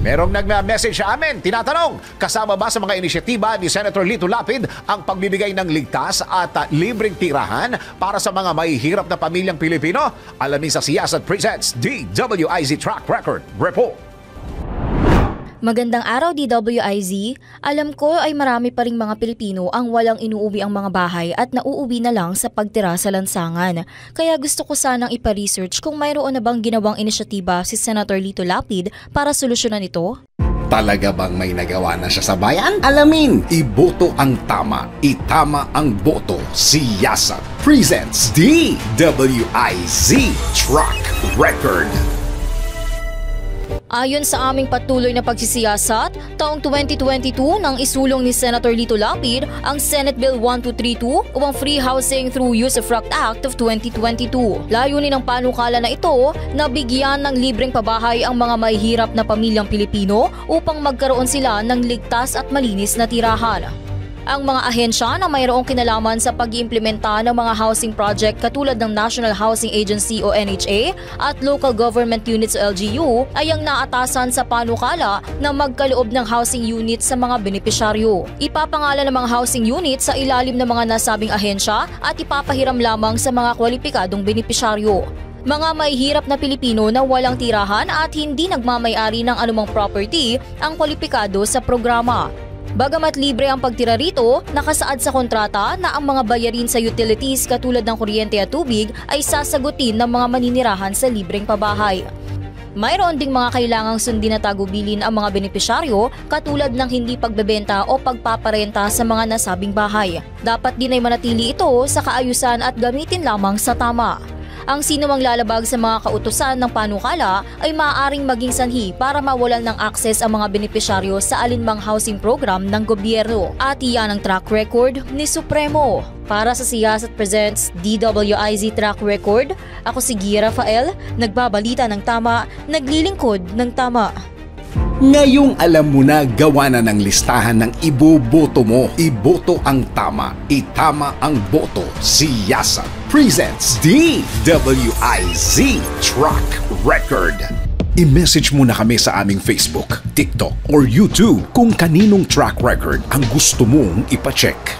Merong nagme-message sa amin, tinatanong, kasama ba sa mga inisyatiba ni Senator Lito Lapid ang pagbibigay ng ligtas at libreng tirahan para sa mga mahihirap na pamilyang Pilipino? Alamin sa Siyasat Presents DWIZ Track Record Report. Magandang araw DWIZ. Alam ko ay marami pa ring mga Pilipino ang walang inuuwi ang mga bahay at nauuwi na lang sa pagtira sa lansangan. Kaya gusto ko sanang ipa-research kung mayroon na bang ginawang inisyatiba si Senator Lito Lapid para solusyonan ito. Talaga bang may nagawa na siya sa bayan? Alamin! Iboto ang tama, itama ang boto. Siyasat presents DWIZ Track Record. Ayon sa aming patuloy na pagsisiyasat, taong 2022 nang isulong ni Senator Lito Lapid ang Senate Bill 1232 o ang Free Housing Through Usufruct Act of 2022. Layunin ng panukala na ito na bigyan ng libreng pabahay ang mga mahihirap na pamilyang Pilipino upang magkaroon sila ng ligtas at malinis na tirahan. Ang mga ahensya na mayroong kinalaman sa pag-iimplementa ng mga housing project katulad ng National Housing Agency o NHA at Local Government Units o LGU ay ang naatasan sa panukala na magkaloob ng housing unit sa mga benepisyaryo. Ipapangalan ng mga housing unit sa ilalim ng mga nasabing ahensya at ipapahiram lamang sa mga kwalipikadong benepisyaryo. Mga mahihirap na Pilipino na walang tirahan at hindi nagmamay-ari ng anumang property ang kwalipikado sa programa. Bagamat libre ang pagtira rito, nakasaad sa kontrata na ang mga bayarin sa utilities katulad ng kuryente at tubig ay sasagutin ng mga maninirahan sa libreng pabahay. Mayroon ding mga kailangang sundin na tagubilin ang mga benepisyaryo katulad ng hindi pagbebenta o pagpaparenta sa mga nasabing bahay. Dapat din ay manatili ito sa kaayusan at gamitin lamang sa tama. Ang sinumang lalabag sa mga kautusan ng panukala ay maaaring maging sanhi para mawalan ng akses ang mga benepisyaryo sa alinmang housing program ng gobyerno. At iyan ang track record ni Supremo. Para sa Siyasat Presents DWIZ Track Record, ako si Gia Rafael, nagbabalita ng tama, naglilingkod ng tama. Ngayong alam mo na, gawa na ng listahan ng iboboto mo. Iboto ang tama, itama ang boto. Siyasat presents DWIZ Track Record. I-message mo na kami sa aming Facebook, TikTok or YouTube kung kaninong track record ang gusto mong ipacheck.